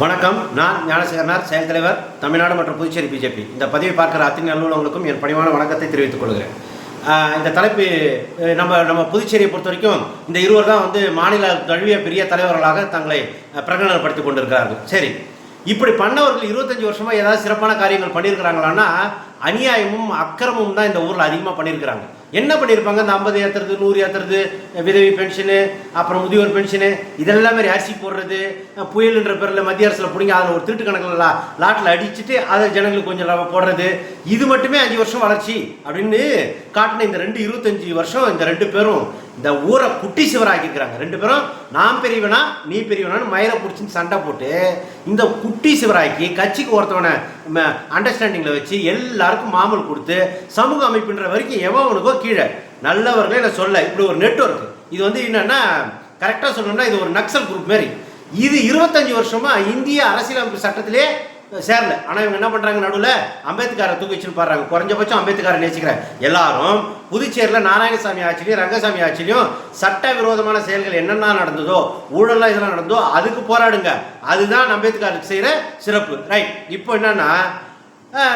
வணக்கம். நான் ஞானசேகரனார், செயல் தலைவர், தமிழ்நாடு மற்றும் புதுச்சேரி பிஜேபி. இந்த பதிவை பார்க்கிற அத்தனை அலுவலகங்களுக்கும் என் பணிவான வணக்கத்தை தெரிவித்துக் கொள்கிறேன். இந்த தலைப்பு நம்ம புதுச்சேரியை பொறுத்த வரைக்கும் இந்த இருவர் தான் மாநில தழுவிய பெரிய தலைவர்களாக தங்களை பிரகடனப்படுத்திக் கொண்டிருக்கிறார்கள். சரி, இப்படி பண்ணவர்கள் 25 வருஷமாக ஏதாவது சிறப்பான காரியங்கள் பண்ணியிருக்கிறாங்களான்னா அநியாயமும் அக்கிரமும் தான் இந்த ஊரில் அதிகமாக பண்ணியிருக்கிறாங்க. என்ன பண்ணியிருப்பாங்க? இந்த 50 ஏற்றுறது, 100 ஏற்றுறது, விதவி பென்ஷனு, அப்புறம் முதியோர் பென்ஷனு, இதெல்லாம் மாதிரி அரிசி போடுறது, புயலுன்ற பேரில் மத்திய அரசில் பிடிங்க அதில் ஒரு திருட்டு கணக்கில் லாட்டில் அடிச்சுட்டு அதை ஜனங்களுக்கு கொஞ்சம் போடுறது, இது மட்டுமே 5 வருஷம் வளர்ச்சி அப்படின்னு காட்டின இந்த 25 வருஷம் இந்த ரெண்டு பேரும் இந்த ஊரை குட்டி சிவராக்கியிருக்கிறாங்க. ரெண்டு பேரும் நான் பெரியவனா நீ பெரியவனான்னு மயிரை பிடிச்சின்னு சண்டை போட்டு இந்த குட்டி சிவராக்கி கட்சிக்கு ஒருத்தவனை அண்டர்ஸ்டாண்டிங்கில் வச்சு எல்லாருக்கும் மாமூல் கொடுத்து சமூக அமைப்புன்ற வரைக்கும் எவனுக்கோ கீழே நல்லவர்களே நான் சொல்ல இப்படி ஒரு நெட்வொர்க். இது என்னன்னா கரெக்டாக சொல்லணும்னா இது ஒரு நக்சல் குரூப் மாரி. இது 25 வருஷமா இந்திய அரசியலமைப்பு சட்டத்திலே சேரல. ஆனால் இவங்க என்ன பண்ணுறாங்க? நடுவில் அம்பேத்கரை தூக்கி வச்சுன்னு பாடுறாங்க. குறைஞ்சபட்சம் அம்பேத்கரை நேசிக்கிறேன். எல்லாரும் புதுச்சேரியில் நாராயணசாமி ஆட்சிலையும் ரங்கசாமி ஆட்சிலையும் சட்டவிரோதமான செயல்கள் என்னென்ன நடந்ததோ, ஊழலாம் இதெல்லாம் நடந்ததோ அதுக்கு போராடுங்க. அதுதான் அம்பேத்கருக்கு செய்கிற சிறப்பு. ரைட். இப்போ என்னன்னா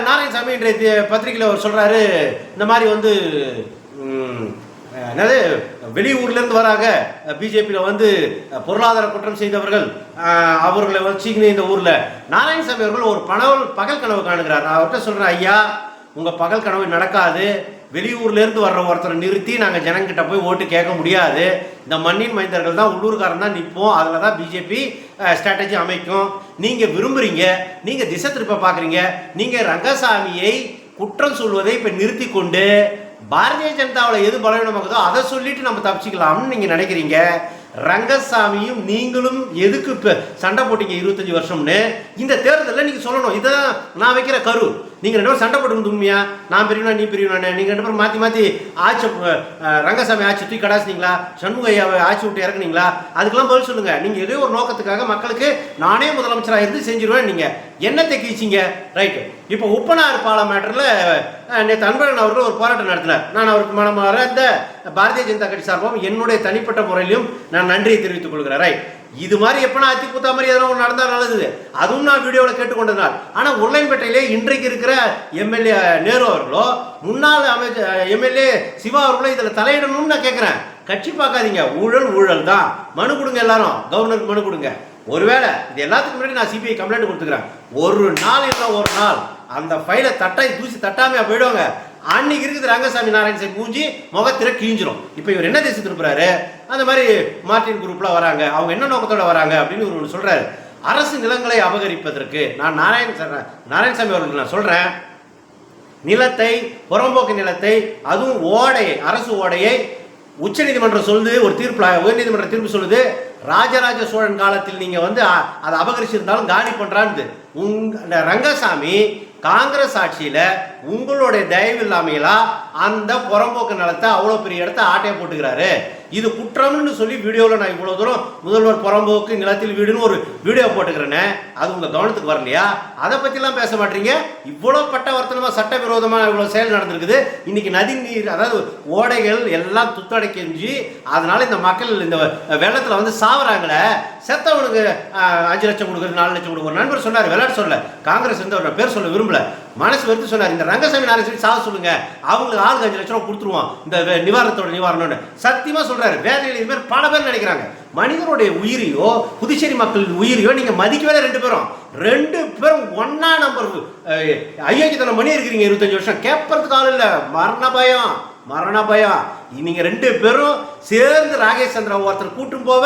நாராயணசாமி இன்றைய பத்திரிகையில் அவர் சொல்கிறாரு, இந்த மாதிரி என்னது வெளியூர்லேருந்து வராங்க பிஜேபியில் பொருளாதார குற்றம் செய்தவர்கள், அவர்களை வச்சுக்கின்னு இந்த ஊரில் நாராயணசாமி அவர்கள் ஒரு பகல் கனவு காணுகிறார். நான் அவர்கிட்ட சொல்கிறேன், ஐயா உங்கள் பகல் கனவு நடக்காது. வெளியூர்லேருந்து வர்ற ஒருத்தரை நிறுத்தி நாங்கள் ஜனங்கிட்ட போய் ஓட்டு கேட்க முடியாது. இந்த மண்ணின் மைந்தர்கள் தான், உள்ளூர்காரன் தான் நிற்போம். அதில் தான் பிஜேபி ஸ்ட்ராட்டஜி அமைக்கும். நீங்கள் விரும்புகிறீங்க, நீங்கள் திசை திருப்ப பார்க்குறீங்க. நீங்கள் ரங்கசாமியை குற்றம் சொல்வதை இப்போ நிறுத்தி கொண்டு பாரதிய ஜனதாவில் எது பலவீனமாகுதோ அதை சொல்லிட்டு நம்ம தப்பிச்சிக்கலாம்னு நீங்கள் நினைக்கிறீங்க. ரங்கசாமியும் நீங்களும் எதுக்கு இப்போ சண்டை போட்டீங்க 25 வருஷம்னு இந்த தேர்தலில் நீங்கள் சொல்லணும். இதான் நான் வைக்கிற கரு. நீங்கள் 2 பேரும் சண்டை போட்டு உண்மையா நான் பெரியவனா நீ பெரியவனா, நீங்கள் 2 பேரும் மாற்றி ஆட்சி ரங்கசாமி ஆட்சி தூக்கி கடாசினீங்களா, சண்முக ஐயாவை ஆட்சி விட்டு இறக்குனீங்களா, அதுக்கெல்லாம் பதில் சொல்லுங்கள். நீங்கள் ஏதோ ஒரு நோக்கத்துக்காக மக்களுக்கு நானே முதலமைச்சராக இருந்து செஞ்சிருவேன். நீங்கள் என்னத்தை கீச்சிங்க? ரைட்டு. இப்போ உப்பனார் பாலம் மேட்டரில் நேற்று அன்பழகன் அவர்கள் ஒரு போராட்டம் நடத்தினார். நான் அவருக்கு மனமாற இந்த பாரதிய ஜனதா கட்சி சார்பாகவும் என்னுடைய தனிப்பட்ட முறையிலும் நான் நன்றியை தெரிவித்துக் கொள்கிறேன். ரைட். இது மாதிரி எப்பனா அத்திபுத்தா மாதிரி எதனா ஒன்று நடந்தால் நல்லது. அதுவும் நான் வீடியோவில் கேட்டுக்கொண்டதுனால். ஆனால் உருளையன்பேட்டையிலே இன்றைக்கு இருக்கிற எம்எல்ஏ நேரு அவர்களோ முன்னாள் அமைச்சர் எம்எல்ஏ சிவா அவர்களோ இதில் தலையிடணும்னு நான் கேட்குறேன். கட்சி பார்க்காதீங்க, ஊழல் தான். மனு கொடுங்க, எல்லாரும் கவர்னருக்கு மனு கொடுங்க. ஒருவேளை இது எல்லாத்துக்கும் முன்னாடி நான் சிபிஐ கம்ப்ளைண்ட் கொடுத்துக்கிறேன். ஒரு நாள் அந்த ஃபைலை தூசி தட்டாமையா போயிடுவாங்க. அன்னைக்கு இருக்குது ரங்கசாமி நாராயணசாமி மூஞ்சி முகத்திர கிழிஞ்சிரும். இப்போ இவர் என்ன தேசம் திருப்புறாரு? அந்த மாதிரி மார்டின் குரூப்ல வராங்க. அவங்க என்ன நோக்கத்தோட வராங்க அப்படின்னு ஒரு சொல்றாரு. அரசு நிலங்களை அபகரிப்பதற்கு நான் நாராயணசாமி அவர்களுக்கு நான் சொல்றேன், நிலத்தை, புறம்போக்கு நிலத்தை, அதுவும் ஓடையை, அரசு ஓடையை உச்சநீதிமன்றம் சொல்லுது, ஒரு தீர்ப்பு உயர்நீதிமன்ற தீர்ப்பு சொல்லுது, ராஜராஜ சோழன் காலத்தில் நீங்க அதை அபகரிச்சிருந்தாலும் காலி பண்றான்னு. ரங்கசாமி காங்கிரஸ் ஆட்சியில உங்களுடைய தயவு இல்லாமையா அந்த புறம்போக்கு நிலத்தை அவ்வளோ பெரிய இடத்த ஆட்டையை போட்டுக்கிறாரு. இது குற்றம்னு சொல்லி வீடியோவில் நான் இவ்வளோ தூரம் முதல்வர் புறம்போக்கு நிலத்தில் வீடுன்னு ஒரு வீடியோ போட்டுக்கிறேன்னு அது உங்கள் கவனத்துக்கு வரலையா? அதை பற்றிலாம் பேச மாட்டீங்க. இவ்வளோ பட்டவர்த்தனமாக சட்டவிரோதமாக இவ்வளோ செயல் நடந்திருக்குது. இன்னைக்கு நதி நீர், அதாவது ஓடைகள் எல்லாம் துத்தடைக்கி அதனால இந்த மக்கள் இந்த வெள்ளத்தில் சாவறாங்களே. செத்தவனுக்கு 5 லட்சம் கொடுக்குறது, 4 லட்சம் கொடுக்குற நண்பர் சொன்னார். விளையாட்டு சொல்ல காங்கிரஸ் பேர் சொல்ல விரும்பல, மனசு வருது சொன்னார். இந்த ரங்கசாமி நாராயணசாமி சாவ சொல்லுங்க, அவங்களுக்கு ஆளுக்கு 5 லட்சம் ரூபா கொடுத்துருவோம் இந்த நிவாரணத்தோட நிவாரணம்னு சத்தியமா சொல்றாரு. வேதையில் இது மாதிரி பல பேர் நினைக்கிறாங்க. மனிதனுடைய உயிரியோ புதுச்சேரி மக்கள் உயிரியோ நீங்க மதிக்கவே 2 பேரும் ஒன்னா நம்பர் ஐயோக்கியத்தனம் பண்ணி இருக்கிறீங்க. 25 வருஷம் கேட்பறதுக்கு ஆள் இல்லை. மரண பயம். நீங்க 2 பேரும் சேர்ந்து ராகேஷ் சந்திரா ஒருத்தர் கூட்டும் போவ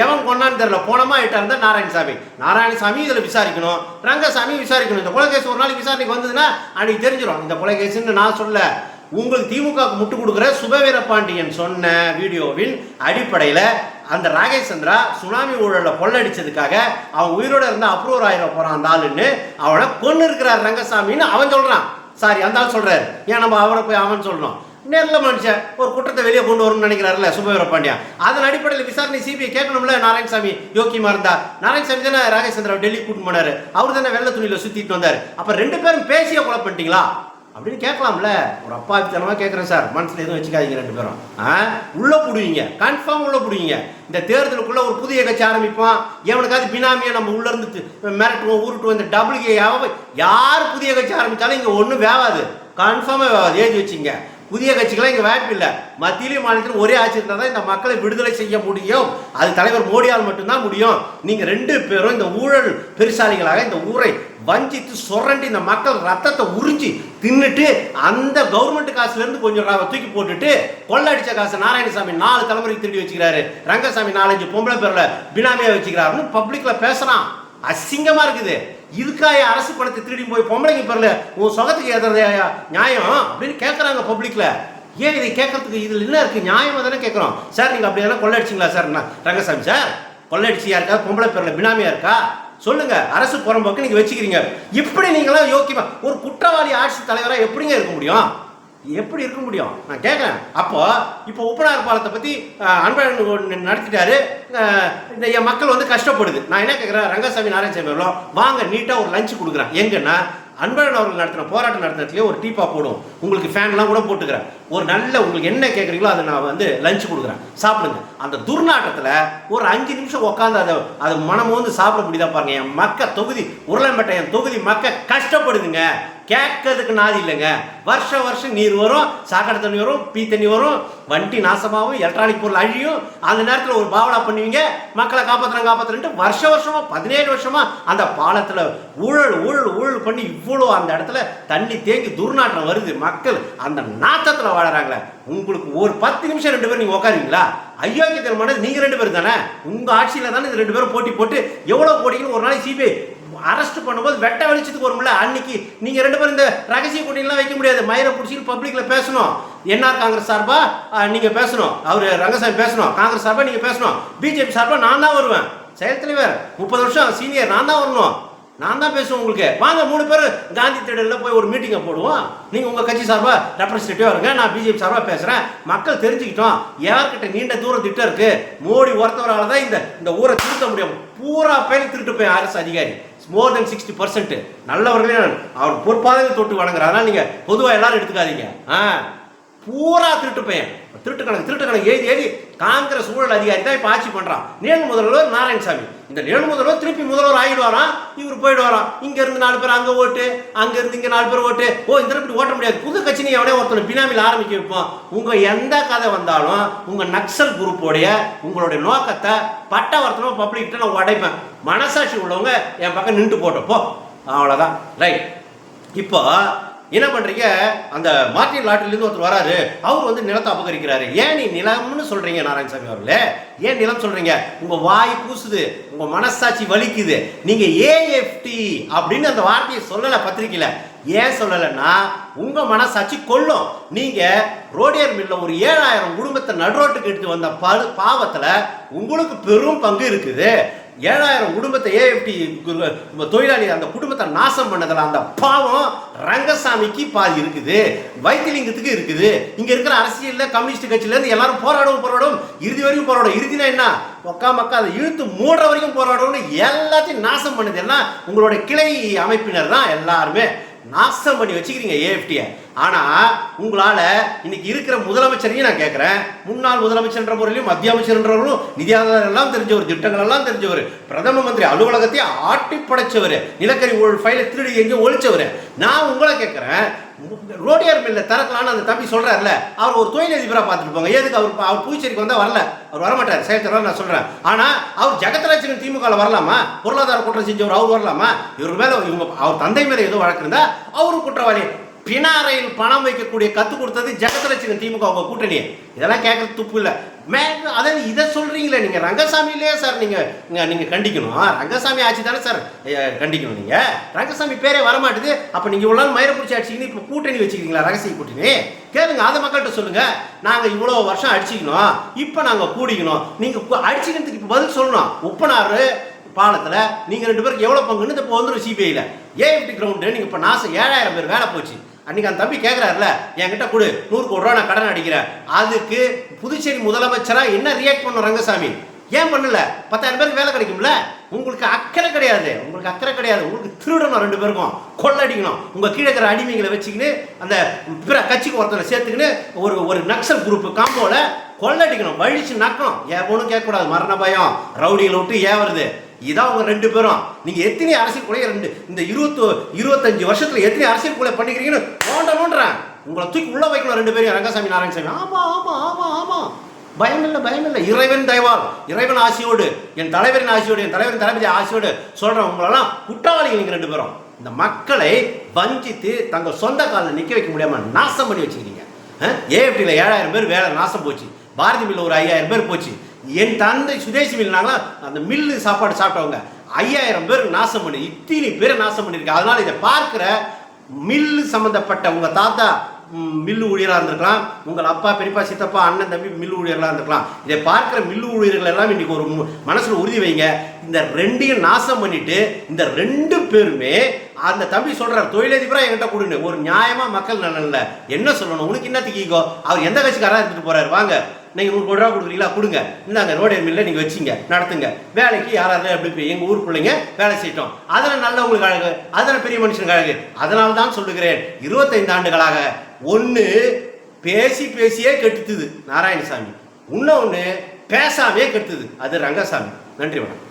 எவன் கொண்டான்னு தெரியல. போனமா இருந்தா நாராயணசாமி இதுல விசாரிக்கணும், ரங்கசாமி விசாரிக்கணும். இந்த கொலைகேஸ் ஒரு நாளைக்கு விசாரணைக்கு வந்ததுன்னா அன்னைக்கு தெரிஞ்சிடும் இந்த கொலைகேஸ்ன்னு. நான் சொல்ல, உங்களுக்கு திமுக முட்டு கொடுக்குற சுபவீர பாண்டியன் சொன்ன வீடியோவின் அடிப்படையில் அந்த ராகேஷ் சந்திரா சுனாமி ஊழலில் கொள்ளடிச்சதுக்காக அவன் உயிரோட இருந்தா அப்ரூவர் ஆயிர போறான் அந்த ஆளுன்னு அவனை கொண்டு இருக்கிறார் ரங்கசாமின்னு அவன் சொல்றான். சாரி, அந்த ஆள் சொல்றாரு. ஏன் நம்ம அவரை போய் அவன் சொல்லணும்? நேரில் மனுஷன் ஒரு குற்றத்தை வெளியே கொண்டு வரணும்னு நினைக்கிறாருல்ல சுபவீர பாண்டியா. அதன் அடிப்படையில் விசாரணை சிபிஐ கேட்கணும்ல. நாராயணசாமி யோக்கியமா இருந்தா நாராயணசாமி தானே ராகேஷ் சந்திரா டெல்லி கூட்டு போனாரு. அவர் தானே வெள்ள துணியில சுத்திட்டு வந்தாரு. அப்ப 2 பேரும் பேசிய கொலை பண்ணிட்டீங்களா? அப்படின்னு கேட்கலாம்ல. ஒரு அப்பாவித்தனமாக கேட்குறேன் சார், மனசில் எதுவும் வச்சுக்காதீங்க ரெண்டு பேரும். உள்ளே பிடுவீங்க, கன்ஃபார்ம் உள்ளே பிடுவீங்க. இந்த தேர்தலுக்குள்ளே ஒரு புதிய கட்சி ஆரம்பிப்போம், எவனுக்காவது பினாமியை நம்ம உள்ளேருந்து மிரட்டுவோம் உருட்டுவோம். இந்த டபுள்கே யார் புதிய கட்சி ஆரம்பித்தாலும் இங்கே ஒன்றும் வேவாது, கன்ஃபார்மாக வேவாது. எழுதி வச்சுங்க. புதிய கட்சிகளாம் இங்கே வாய்ப்பு இல்லை. மத்தியிலையும் மாநிலத்திலும் ஒரே ஆட்சி இருந்தால் தான் இந்த மக்களை விடுதலை செய்ய முடியும். அது தலைவர் மோடியால் மட்டும்தான் முடியும். நீங்கள் ரெண்டு பேரும் இந்த ஊழல் பெருசாலிகளாக இந்த ஊரை வஞ்சித்து சுரண்டி இந்த மக்கள் ரத்தத்தை உறிஞ்சி தின்னுட்டு அந்த கவர்மெண்ட் காசுலேருந்து கொஞ்சம் தூக்கி போட்டுட்டு கொள்ளடிச்ச காசு நாராயணசாமி 4 தலைமுறைக்கு திருடி வச்சுக்கிறாரு. ரங்கசாமி 4-5 பொம்பளை பேரில் பினாமியாக வச்சுக்கிறாருன்னு பப்ளிக்கில் பேசுகிறான். அசிங்கமாக இருக்குது. இதுக்காக அரசு பணத்தை திருடி போய் பொம்பளைங்க பேர்ல உன் சொகத்துக்கு ஏதாவது நியாயம் அப்படின்னு கேட்குறாங்க பப்ளிக்ல. ஏன் இதை கேட்கறதுக்கு இதில் என்ன இருக்குது? நியாயமாக தானே கேட்குறோம். சார் நீங்கள் அப்படி எதனா கொள்ளடிச்சிங்களா சார்? ரங்கசாமி சார் கொள்ளடிச்சியா இருக்கா? பொம்பளை பேரில் பினாமியா இருக்கா? சொல்லுங்க. அரசு புறம்போக்கு நீங்கள் வச்சுக்கிறீங்க. இப்படி நீங்களாம் யோக்கியமா ஒரு குற்றவாளி ஆட்சி தலைவராக எப்படிங்க இருக்க முடியும்? எப்படி இருக்க முடியும் நான் கேட்குறேன். இப்போ உப்பனார் பாலத்தை பற்றி அன்பழகன் நடத்திட்டாரு. என் மக்கள் வந்து கஷ்டப்படுது. நான் என்ன கேட்குறேன், ரங்கசாமி நாராயணசாமி அவர்களும் வாங்க நீட்டாக ஒரு லஞ்சு கொடுக்குறேன். எங்கன்னா அன்பழகன் அவர்கள் நடத்தின போராட்டம் நடத்தினதுலேயே ஒரு டீப்பா போடும், உங்களுக்கு ஃபேன்லாம் கூட போட்டுக்கிறேன். ஒரு நல்ல உங்களுக்கு என்ன கேட்குறீங்களோ அதை நான் வந்து லஞ்சு கொடுக்குறேன், சாப்பிடுங்க. அந்த துர்நாட்டத்தில் ஒரு 5 நிமிஷம் உட்காந்து அதை மனமும் வந்து சாப்பிட முடியுதா பாருங்க. என் மக்க தொகுதி உருளைம்பேட்டை, என் தொகுதி மக்க கஷ்டப்படுதுங்க. கேட்கறதுக்கு நாதி இல்லைங்க. வருஷம் நீர் வரும், சாக்கடை தண்ணி வரும், பீ தண்ணி வரும், வண்டி நாசமாகவும் எலக்ட்ரானிக் பொருள் அழியும். அந்த நேரத்தில் ஒரு பாவலா பண்ணுவீங்க, மக்களை காப்பாற்றுறேன்ட்டு வருஷமா 17 வருஷமா அந்த பாலத்தில் ஊழல் பண்ணி இவ்வளோ அந்த இடத்துல தண்ணி தேங்கி துர்நாற்றம் வருது. மக்கள் அந்த நாற்றத்தில் வாழறாங்களே. உங்களுக்கு ஒரு 10 நிமிஷம் 2 பேரும் நீங்கள் உட்காருவீங்களா? ஐயோக்கியத்தனமானது நீங்கள் 2 பேரும் தானே. உங்கள் ஆட்சியில் தானே இந்த 2 பேரும் போட்டி போட்டு எவ்வளோ கோடின்னு ஒரு நாளைக்கு சிபிஐ அரெஸ்ட் பண்ணும்போது வெட்ட வெளிச்சத்துக்கு வரும்ல. அன்னைக்கு நீங்க 2 பேரும் இந்த ரகசிய கூட்டணிலாம் வைக்க முடியாது. மயிரை பிடிச்சி பப்ளிக்ல பேசணும். என்ஆர் காங்கிரஸ் சார்பா நீங்க பேசணும், அவரு ரங்கசாமி பேசணும். காங்கிரஸ் சார்பா நீங்க பேசணும். பிஜேபி சார்பா நான் தான் வருவேன். செயல் தலைவர் 30 வருஷம் சீனியர் நான் தான் வரணும். நான் தான் பேசுவேன். உங்களுக்கு வாங்க 3 பேர் காந்தி திடலில் போய் ஒரு மீட்டிங்கை போடுவோம். நீங்கள் உங்கள் கட்சி சார்பாக ரெப்ரஸன்டேட்டிவாக இருங்க, நான் பிஜேபி சார்பாக பேசுகிறேன். மக்கள் தெரிஞ்சுக்கிட்டோம் யார்கிட்ட நீண்ட தூரம் திட்டம் இருக்குது. மோடி ஒருத்தவரால் தான் இந்த ஊரை திருத்த முடியும். பூரா பேர் திருட்டு போய் அரசு அதிகாரி மோர் தென் 60% நல்லவர்களே அவர் பொறுப்பாக தொட்டு வணங்குறாங்க. அதனால் நீங்கள் பொதுவாக எல்லாரும் எடுத்துக்காதீங்க. பூரா திருட்டு பையன், திருட்டு கணக்கு எழுதி காங்கிரஸ் ஊழல் அதிகாரி தான் இப்போ ஆட்சி பண்ணுறான். நிழல் முதல்வர் நாராயணசாமி. இந்த நிழல் முதல்வர் திருப்பி முதல்வர் ஆகிடுவாராம், இவர் போயிடுவாராம். இங்கேருந்து 4 பேர் அங்கே ஓட்டு, அங்கேருந்து இங்கே 4 பேர் ஓட்டு. இந்த இப்படி ஓட்ட முடியாது. புது கட்சி நீ எவனே ஒருத்தனை பினாமியில் ஆரம்பிக்க வைப்போம். உங்கள் எந்த கதை வந்தாலும் உங்கள் நக்சல் குரூப்போடைய உங்களுடைய நோக்கத்தை பட்டவர்த்தனமாக பப்ளிக்கிட்ட நான் உடைப்பேன். மனசாட்சி உள்ளவங்க என் பக்கம் நின்று போட்டப்போ அவ்வளோதான். ரைட். இப்போ என்ன பண்ணுறீங்க, அந்த மார்டின் லாட்டரிலேருந்து ஒருத்தர் வராரு, அவர் வந்து நிலத்தை அபகரிக்கிறாரு. ஏன் நீ நிலம்னு சொல்கிறீங்க நாராயணசாமி அவர்களே? ஏன் நிலம் சொல்கிறீங்க? உங்கள் வாய் கூசுது, உங்கள் மனசாட்சி வலிக்குது. நீங்கள் ஏஎஃப்டி அப்படின்னு அந்த வார்த்தையை சொல்லலை பத்திரிக்கையில். ஏன் சொல்லலைன்னா உங்கள் மனசாட்சி கொல்லும். நீங்கள் ரோடியர் மில்ல ஒரு 7000 குடும்பத்தை நடுரோட்டுக்கு எடுத்து வந்த பாவத்தில் உங்களுக்கு பெரும் பங்கு இருக்குது. 7000 குடும்பத்தை ஏஎஃப்டி தொழிலாளி அந்த குடும்பத்தை நாசம் பண்ணதில் அந்த பாவம் ரங்கசாமிக்கு பாதி இருக்குது, வைத்திலிங்கத்துக்கு இருக்குது. இங்கே இருக்கிற அரசியலில் கம்யூனிஸ்ட் கட்சியிலேருந்து எல்லாரும் போராடும், இறுதி வரைக்கும் போராடும். இறுதினா என்ன, மக்கா அதை இழுத்து மூடுற வரைக்கும் போராடணும்னு எல்லாத்தையும் நாசம் பண்ணுது எல்லாம் உங்களுடைய கிளை அமைப்பினர் தான். எல்லாருமே நாசம் பண்ணி வச்சுக்கிறீங்க ஏஎஃப்டியை. ஆனால் உங்களால் இன்னைக்கு இருக்கிற முதலமைச்சரையும் நான் கேட்குறேன், முன்னாள் முதலமைச்சர்ன்ற முறையிலும் மத்திய அமைச்சர்ன்றவர்களும் நிதி ஆதாரம் எல்லாம் தெரிஞ்சவர், திட்டங்கள் எல்லாம் தெரிஞ்சவர், பிரதம மந்திரி அலுவலகத்தையே ஆட்டி படைச்சவர், நிலக்கரி ஊழல் ஃபைலை திருடி எங்கேயும் ஒழிச்சவர். நான் உங்களை கேட்குறேன், ரோடியார் மில்ல திறக்கலான்னு அந்த தம்பி சொல்கிறார்ல, அவர் ஒரு தொழிலதிபராக பார்த்துட்டு போங்க. எதுக்கு அவர் புதுச்சேரிக்கு வந்தால் வரல, அவர் வரமாட்டார் செயல்தலைவர் நான் சொல்கிறேன். ஆனால் அவர் ஜெகத்ராஜன் திமுகவில் வரலாமா? பொருளாதார குற்றம் செஞ்சவர் அவர் வரலாமா? இவர் மேலே அவர் தந்தை மேலே ஏதோ வழக்கு இருந்தால் அவரும் குற்றவாளி. பினாரையில் பணம் வைக்கக்கூடிய கற்றுக் கொடுத்தது ஜெகத்ரட்சகன் திமுக உங்கள் கூட்டணி. இதெல்லாம் கேட்கறது துப்பு இல்லை. அதாவது இதை சொல்கிறீங்களே நீங்கள், ரங்கசாமியிலே சார் நீங்கள் கண்டிக்கணும். ரங்கசாமி ஆட்சி தானே சார் கண்டிக்கணும். நீங்கள் ரங்கசாமி பேரே வரமாட்டுது. அப்போ நீங்கள் இவ்வளோ நாள் மயிரை பிடிச்சி அடிச்சிக்கின்னு இப்போ கூட்டணி வச்சுக்கிறீங்களா? ரகசிய கூட்டணி கேளுங்க, அதை மக்கள்கிட்ட சொல்லுங்கள். நாங்கள் இவ்வளோ வருஷம் அடிச்சிக்கணும், இப்போ நாங்கள் கூடிக்கணும். நீங்கள் அடிச்சிக்கிறதுக்கு இப்போ பதில் சொல்லணும். உப்பனார் பாலத்தில் நீங்கள் 2 பேருக்கு எவ்வளோ பங்குன்னு இப்போ வந்துடும் சிபிஐயில். ஏஎஃப்டி கிரவுண்டு நீங்கள் இப்போ நாசம் 7000 பேர் வேலை போச்சு. அன்றைக்கி அந்த தம்பி கேட்குறாருல, என்கிட்ட கொடு 100 கோடி ரூபா நான் கடன் அடிக்கிறேன். அதுக்கு புதுச்சேரி முதலமைச்சராக என்ன ரியாக்ட் பண்ணும் ரங்கசாமி? ஏன் பண்ணல? 10,000 பேருக்கு வேலை கிடைக்கும்ல. உங்களுக்கு அக்கறை கிடையாது, உங்களுக்கு திருடணும், 2 பேருக்கும் கொள்ளடிக்கணும். உங்கள் கீழே இருக்கிற அடிமைகளை வச்சுக்கின்னு அந்த பிற கட்சிக்கு ஒருத்தனை சேர்த்துக்கின்னு ஒரு நக்சல் குரூப் காம்போல கொள்ளடிக்கணும், வழிச்சு நக்கணும். ஒன்றும் கேட்கக்கூடாது, மரண பயம், ரவுடிகளை விட்டு வருது. இதான் உங்க 2 பேரும். நீங்க எத்தனை அரசியல் கொலை இந்த 25 வருஷத்துல எத்தனை அரசியல் கொலை பண்ணிக்கிறீங்கன்னு நோண்டுறேன். உங்களை தூக்கி உள்ள வைக்கணும் 2 பேரும், ரங்கசாமி நாராயணசாமி. ஆமா ஆமா ஆமா ஆமா, பயம் இல்லை. இறைவன் தயவால், இறைவன் ஆசையோடு, என் தலைவரின் ஆசையோடு, என் தலைவரின் தளபதி ஆசையோடு சொல்றேன், உங்களெல்லாம் குற்றவாளிகள் நீங்க 2 பேரும். இந்த மக்களை வஞ்சித்து தங்கள் சொந்த காலில் நிக்க வைக்க முடியாம நாசம் பண்ணி வச்சுக்கிறீங்க. ஏஎஃப்டியில் 7000 பேர் வேலை நாசம் போச்சு, பாரதி மில்ல ஒரு 5000 பேர் போச்சு. என் தந்தை சுதேசி மில்னாங்களா அந்த மில்லு சாப்பாடு சாப்பிட்டவங்க 5000 பேர் நாசம் பண்ணி, இத்தனை பேரை நாசம் பண்ணியிருக்க. அதனால இதை பார்க்கிற மில்லு சம்பந்தப்பட்ட உங்க தாத்தா மில்லு ஊழியராக இருந்திருக்கலாம், உங்கள் அப்பா பெரியப்பா சித்தப்பா அண்ணன் தம்பி மில்லு ஊழியர்களாக இருந்திருக்கலாம். இதை பார்க்குற மில்லு ஊழியர்கள் எல்லாம் இன்னைக்கு ஒரு மனசில் உறுதி வைங்க, இந்த 2ஐயும் நாசம் பண்ணிட்டு இந்த 2 பேருமே அந்த தம்பி சொல்றார் தொழிலதிபராக என்கிட்ட கொடுங்க, ஒரு நியாயமா மக்கள் நலன்ல என்ன சொல்லணும், உனக்கு என்னத்துக்கு ஈகோ, அவர் எந்த கட்சிக்காரா இருந்துட்டு போறாரு, வாங்க நீங்கள் 100 கோடி ரூபா கொடுக்குறீங்களா, கொடுங்க, இந்தாங்க ரோடு மில்ல நீங்கள் வச்சிங்க, நடத்துங்க, வேலைக்கு யாராவது அப்படி எங்கள் ஊர் பிள்ளைங்க வேலை செய்யட்டும், அதில் நல்ல உங்களுக்கு அழகு, அதில் பெரிய மனுஷனுக்கு அழகு. அதனால தான் சொல்லுகிறேன், 25 ஆண்டுகளாக ஒன்று பேசியே கெடுத்துது நாராயணசாமி, இன்னொன்று பேசாமே கெடுத்துது அது ரங்கசாமி. நன்றி வணக்கம்.